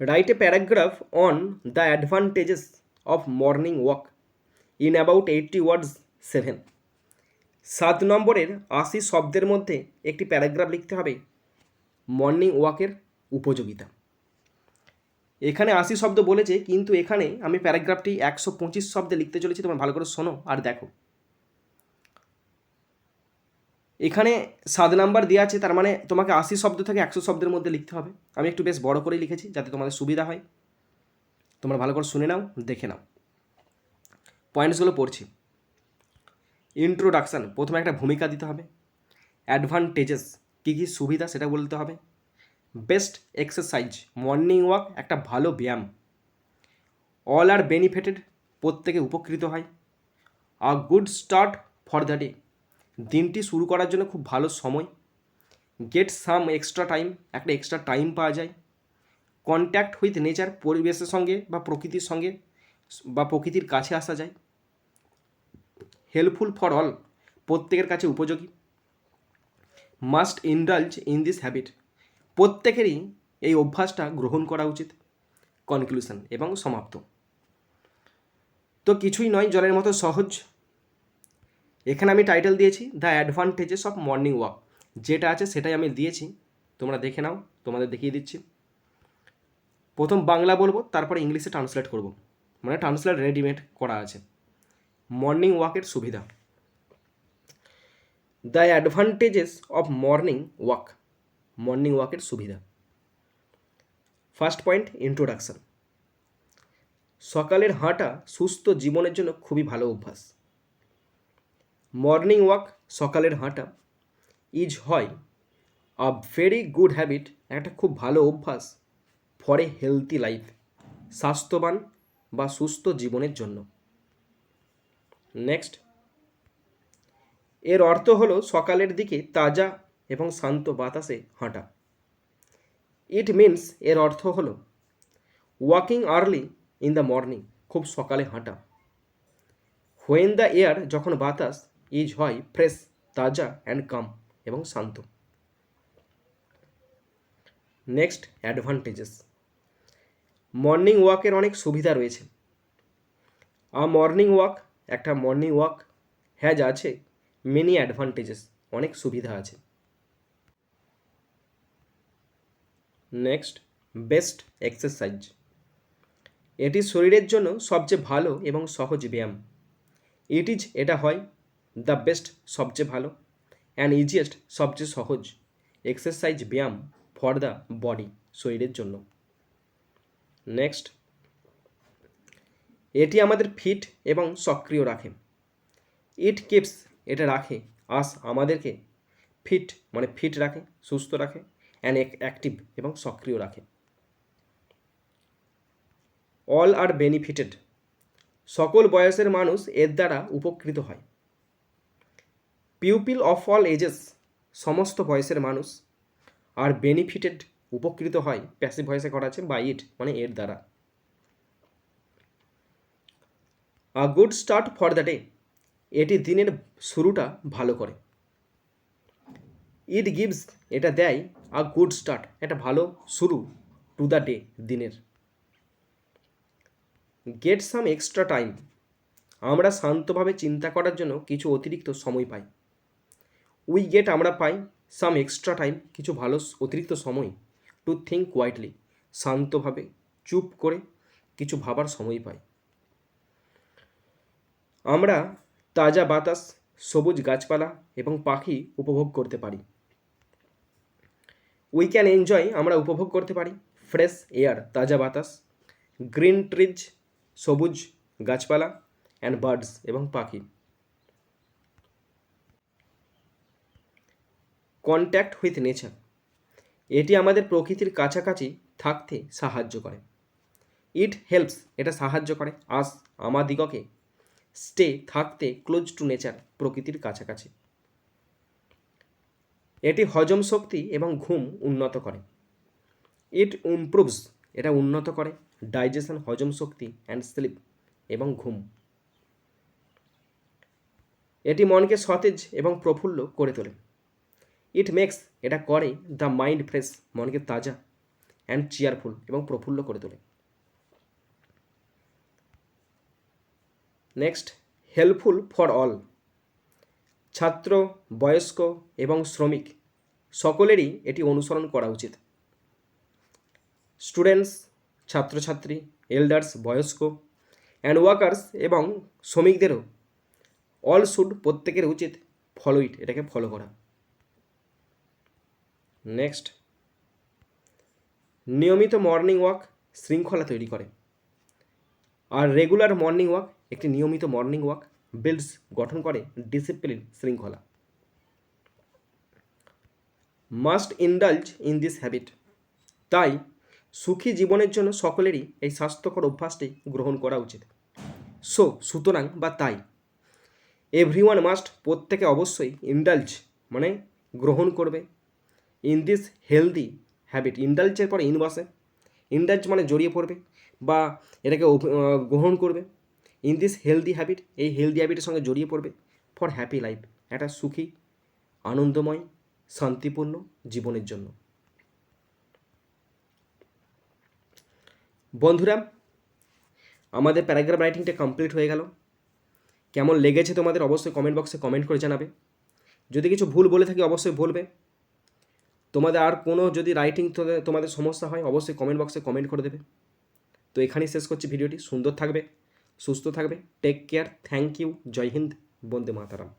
Write a paragraph on the advantages of morning walk in about 80 ওয়ার্ডস 7। 7 নম্বরের 80 শব্দের মধ্যে একটি প্যারাগ্রাফ লিখতে হবে মর্নিং ওয়াকের উপযোগিতা। এখানে 80 শব্দ বলেছে, কিন্তু এখানে আমি প্যারাগ্রাফটি 125 শব্দে লিখতে চলেছি। তোমরা ভালো করে শোনো আর দেখো। এখানে 7 নাম্বার দেওয়া আছে, তার মানে তোমাকে 80 শব্দ থেকে 100 শব্দের মধ্যে লিখতে হবে। আমি একটু বেশ বড় করেই লিখেছি যাতে তোমাদের সুবিধা হয়। তোমরা ভালো করে শুনে নাও, দেখে নাও। পয়েন্টসগুলো পড়ছি। ইন্ট্রোডাকশান, প্রথমে একটা ভূমিকা দিতে হবে। অ্যাডভান্টেজেস, কী কী সুবিধা সেটা বলতে হবে। বেস্ট এক্সারসাইজ, মর্নিং ওয়াক একটা ভালো ব্যায়াম। অল আর বেনিফিটেড, প্রত্যেকে উপকৃত হয়। A good start for the day, দিনটি শুরু করার জন্য খুব ভালো সময়। গেট সাম এক্সট্রা টাইম, একটা এক্সট্রা টাইম পাওয়া যায়। কন্ট্যাক্ট উইথ নেচার, পরিবেশের সঙ্গে বা প্রকৃতির সঙ্গে বা প্রকৃতির কাছে আসা যায়। হেল্পফুল ফর অল, প্রত্যেকের কাছে উপযোগী। Must indulge in this habit, প্রত্যেকেরই এই অভ্যাসটা গ্রহণ করা উচিত। কনক্লুশন এবং সমাপ্ত। তো কিছুই নয়, জলের মতো সহজ। এখানে আমি টাইটেল দিয়েছি the advantages of morning walk, যেটা আছে সেটাই আমি দিয়েছি। তোমরা দেখে নাও, তোমাদের দেখিয়ে দিচ্ছি। প্রথম বাংলা বলবো, তারপরে ইংলিশে ট্রান্সলেট করব, মানে ট্রান্সলেট রেডিমেড করা আছে। মর্নিং ওয়াকের সুবিধা। The advantages of morning walk, morning ওয়াকের সুবিধা। First point, introduction. সকালের হাঁটা সুস্থ জীবনের জন্য খুবই ভালো অভ্যাস। মর্নিং ওয়াক, সকালের হাঁটা, ইজ হয় আ ভেরি গুড হ্যাবিট, একটা খুব ভালো অভ্যাস। ফর এ হেলদি লাইফ, স্বাস্থ্যবান বা সুস্থ জীবনের জন্য। নেক্সট, এর অর্থ হলো সকালের দিকে তাজা এবং শান্ত বাতাসে হাঁটা। ইট মিনস, এর অর্থ হলো walking early in the morning, খুব সকালে হাঁটা। হোয়েন দ্য এয়ার, যখন বাতাস, ইজ হয় ফ্রেশ, তাজা অ্যান্ড কাম, এবং শান্ত। Next, advantages. মর্নিং ওয়াকের অনেক সুবিধা রয়েছে। মর্নিং ওয়াক, একটা মর্নিং ওয়াক হ্যাজ আছে মেনি অ্যাডভান্টেজেস, অনেক সুবিধা আছে। নেক্সট, বেস্ট এক্সারসাইজ, এটি শরীরের জন্য সবচেয়ে ভালো এবং সহজ ব্যায়াম। ইট ইজ, এটা হয়, দ্য বেস্ট, সবচেয়ে ভালো, অ্যান্ড ইজিয়েস্ট, সবচেয়ে সহজ, এক্সারসাইজ, ব্যায়াম, ফর দ্য বডি, শরীরের জন্য। নেক্সট, এটি আমাদের ফিট এবং সক্রিয় রাখে। ইট কিপস, এটা রাখে, আস, আমাদেরকে, ফিট মানে ফিট রাখে, সুস্থ রাখে, অ্যান্ড অ্যাক্টিভ, এবং সক্রিয় রাখে। অল আর বেনিফিটেড, সকল বয়সের মানুষ এর দ্বারা উপকৃত হয়। পিউপিল অফ অল এজেস, সমস্ত বয়সের মানুষ। আর বেনিফিটেড, উপকৃত হয়, প্যাসিভ ভয়েসে করা আছে, বাই ইট মানে এর দ্বারা। A good start for the day, এটি দিনের শুরুটা ভালো করে। ইট গিভস, এটা দেয়, আ গুড স্টার্ট, একটা ভালো শুরু, টু দ্য ডে, দিনের। গেট সাম এক্সট্রা টাইম, আমরা শান্তভাবে চিন্তা করার জন্য কিছু অতিরিক্ত সময় পাই। উই গেট, আমরা পাই, সাম এক্সট্রা টাইম, কিছু ভালো অতিরিক্ত সময়, টু থিঙ্ক কোয়াইটলি, শান্তভাবে চুপ করে কিছু ভাবার সময় পাই। আমরা তাজা বাতাস, সবুজ গাছপালা এবং পাখি উপভোগ করতে পারি। উই ক্যান এনজয়, আমরা উপভোগ করতে পারি, ফ্রেশ এয়ার, তাজা বাতাস, গ্রিন ট্রিজ, সবুজ গাছপালা, অ্যান্ড বার্ডস, এবং পাখি। কন্ট্যাক্ট উইথ নেচার, এটি আমাদের প্রকৃতির কাছাকাছি থাকতে সাহায্য করে। ইট হেল্পস, এটা সাহায্য করে, আস, আমাদিগকে, স্টে, থাকতে, ক্লোজ টু নেচার, প্রকৃতির কাছাকাছি। এটি হজম শক্তি এবং ঘুম উন্নত করে। ইট ইমপ্রুভস, এটা উন্নত করে, ডাইজেশন, হজম শক্তি, অ্যান্ড স্লিপ, এবং ঘুম। এটি মনকে সতেজ এবং প্রফুল্ল করে তোলে। ইট মেক্স, এটা করে, দ্য মাইন্ড ফ্রেশ, মনকে তাজা, অ্যান্ড চেয়ারফুল এবং প্রফুল্ল করে তোলে। Next, helpful for all. ছাত্র, বয়স্ক এবং শ্রমিক সকলেরই এটি অনুসরণ করা উচিত। স্টুডেন্টস, ছাত্রছাত্রী, এল্ডার্স, বয়স্ক অ্যান্ড ওয়ার্কার্স এবং শ্রমিকদেরও অল শুড, প্রত্যেকের উচিত ফলো ইট, এটাকে ফলো করা। নেক্সট, নিয়মিত মর্নিং ওয়াক শৃঙ্খলা তৈরি করে। আর রেগুলার মর্নিং ওয়াক, একটি নিয়মিত মর্নিং ওয়াক বিল্ডস, গঠন করে ডিসিপ্লিন, শৃঙ্খলা। Must indulge in this habit. তাই সুখী জীবনের জন্য সকলেরই এই স্বাস্থ্যকর অভ্যাসটি গ্রহণ করা উচিত। সুতরাং বা তাই এভরিওয়ান মাস্ট, প্রত্যেকে অবশ্যই ইন্ডালজ মানে গ্রহণ করবে, ইন দিস হেলদি হ্যাবিট, ইন্ডালজের পরে ইন বসে, ইন্ডালজ মানে জড়িয়ে পড়বে বা এটাকে গ্রহণ করবে, ইন দিস হেলদি হ্যাবিট, এই হেলদি হ্যাবিটের সঙ্গে জড়িয়ে পড়বে, ফর হ্যাপি লাইফ, একটা সুখী, আনন্দময়, শান্তিপূর্ণ জীবনের জন্য। বন্ধুরা, আমাদের প্যারাগ্রাফ রাইটিংটা কমপ্লিট হয়ে গেল। কেমন লেগেছে তোমাদের অবশ্যই কমেন্ট বক্সে কমেন্ট করে জানাবে। যদি কিছু ভুল বলে থাকি অবশ্যই বলবে। তোমাদের আর কোনো যদি রাইটিং তোমাদের সমস্যা হয় অবশ্যই কমেন্ট বক্সে কমেন্ট করে দেবে। তো এখানেই শেষ করছি ভিডিওটি। সুন্দর থাকবে, সুস্থ থাকবে, টেক কেয়ার, থ্যাংক ইউ, জয় হিন্দ, বন্দে মাতারাম।